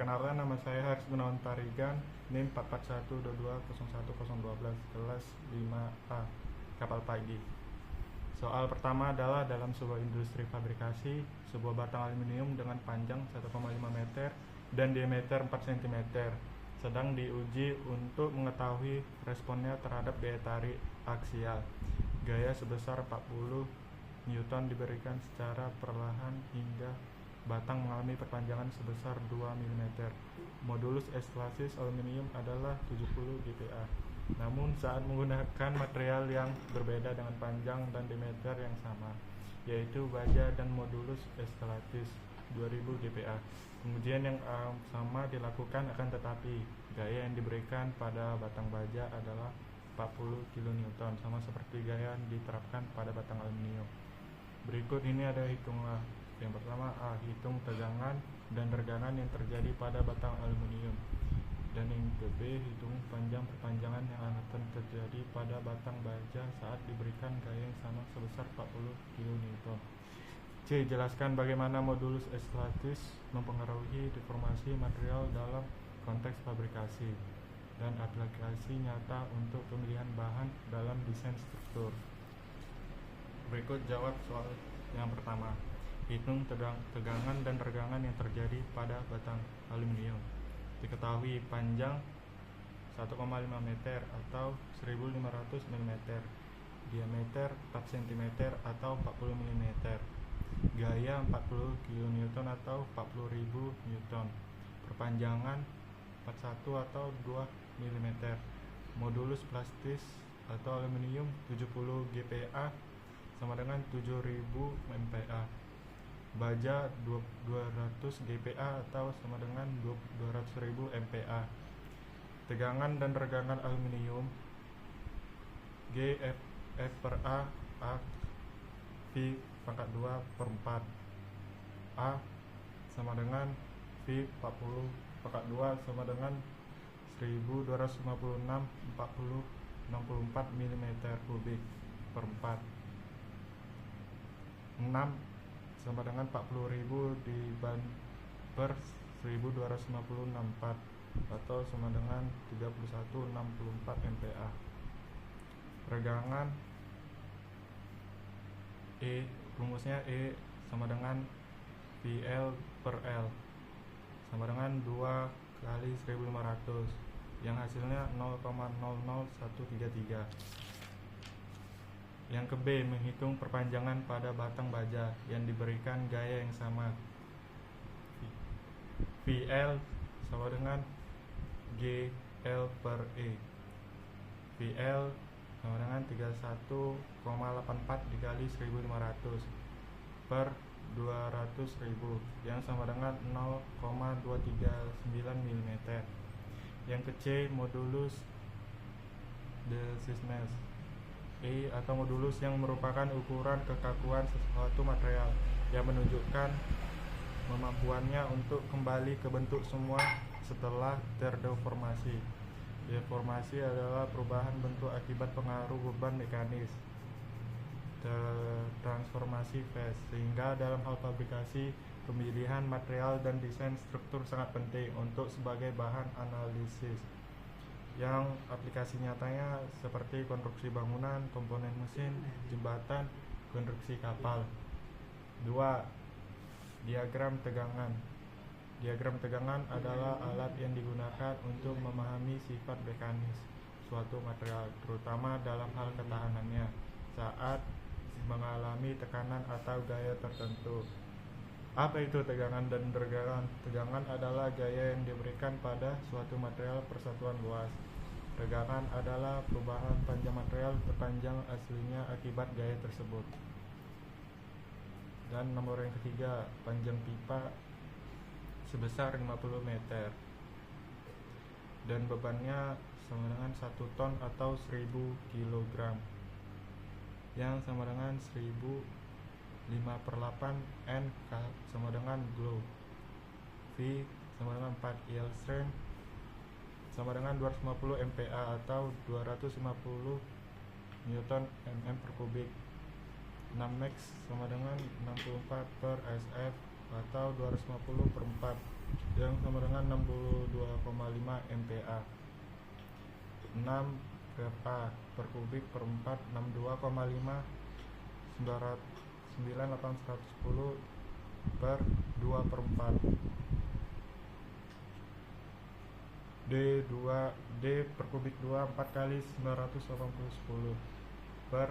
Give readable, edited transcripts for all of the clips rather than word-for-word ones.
Perkenalkan, nama saya Haris Gunawan Tarigan, NIM 441220112, kelas 5A, kapal pagi. Soal pertama adalah dalam sebuah industri fabrikasi, sebuah batang aluminium dengan panjang 1,5 meter dan diameter 4 cm sedang diuji untuk mengetahui responnya terhadap gaya tarik aksial. Gaya sebesar 40 Newton diberikan secara perlahan hingga batang mengalami perpanjangan sebesar 2 mm. Modulus eskalasis aluminium adalah 70 GPa. Namun saat menggunakan material yang berbeda dengan panjang dan diameter yang sama, yaitu baja dan modulus eskalatis 2000 GPa, pengujian yang sama dilakukan, akan tetapi gaya yang diberikan pada batang baja adalah 40 kN, sama seperti gaya yang diterapkan pada batang aluminium. Berikut ini ada hitunglah. Yang pertama, hitung tegangan dan regangan yang terjadi pada batang aluminium. Dan yang B, hitung panjang perpanjangan yang akan terjadi pada batang baja saat diberikan gaya yang sama sebesar 40 kN. C, jelaskan bagaimana modulus eskalatis mempengaruhi deformasi material dalam konteks fabrikasi dan aplikasi nyata untuk pemilihan bahan dalam desain struktur. Berikut jawab soal yang pertama. Hitung tegangan dan regangan yang terjadi pada batang aluminium. Diketahui panjang 1,5 meter atau 1500 mm, diameter 4 cm atau 40 mm, gaya 40 kN atau 40.000 Newton, perpanjangan 41 atau 2 mm, modulus plastis atau aluminium 70 GPa sama dengan 7000 MPa, baja 200 GPa atau sama dengan 200.000 MPa. Tegangan dan regangan aluminium G F per A V pangkat 2 per 4, A sama dengan V 40 pangkat 2 sama dengan 1256 64 mm kubik per 4, 6 sama dengan 40.000 per 1256 atau sama dengan 3164 MPa. Regangan rumusnya E sama dengan VL per L sama dengan 2 kali 1500 yang hasilnya 0,00133. Yang ke B, menghitung perpanjangan pada batang baja yang diberikan gaya yang sama. VL sama dengan GL per E. VL sama dengan 31,84 dikali 1500 per 200.000 yang sama dengan 0,239 mm. Yang ke C, modulus desisnes E atau modulus yang merupakan ukuran kekakuan sesuatu material yang menunjukkan kemampuannya untuk kembali ke bentuk semula setelah terdeformasi. Deformasi adalah perubahan bentuk akibat pengaruh beban mekanis. Transformasi phase, sehingga dalam hal fabrikasi, pemilihan material dan desain struktur sangat penting untuk sebagai bahan analisis. Yang aplikasi nyatanya seperti konstruksi bangunan, komponen mesin, jembatan, konstruksi kapal. 2. Diagram tegangan. Diagram tegangan adalah alat yang digunakan untuk memahami sifat mekanis suatu material, terutama dalam hal ketahanannya saat mengalami tekanan atau gaya tertentu. Apa itu tegangan dan regangan? Tegangan adalah gaya yang diberikan pada suatu material persatuan luas. Regangan adalah perubahan panjang material terpanjang aslinya akibat gaya tersebut. Dan nomor yang ketiga, panjang pipa sebesar 50 meter dan bebannya sama dengan 1 ton atau 1000 kg yang sama dengan 1005/8 N sama dengan glow. V sama dengan 4 yield strength sama dengan 250 MPa atau 250 Newton mm per kubik. 6 max sama dengan 64 per SF atau 250/4 yang sama dengan 62,5 MPa. 6 PFA per kubik per 4 62,5 98110 per 2 per 4. D per kubik 2 4 kali 980 per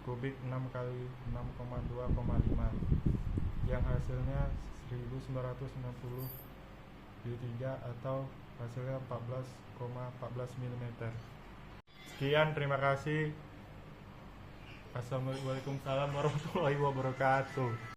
kubik 6 kali 6,2,5 yang hasilnya 1990 D3 atau hasilnya 14,14 mm. Sekian, terima kasih. Assalamualaikum warahmatullahi wabarakatuh.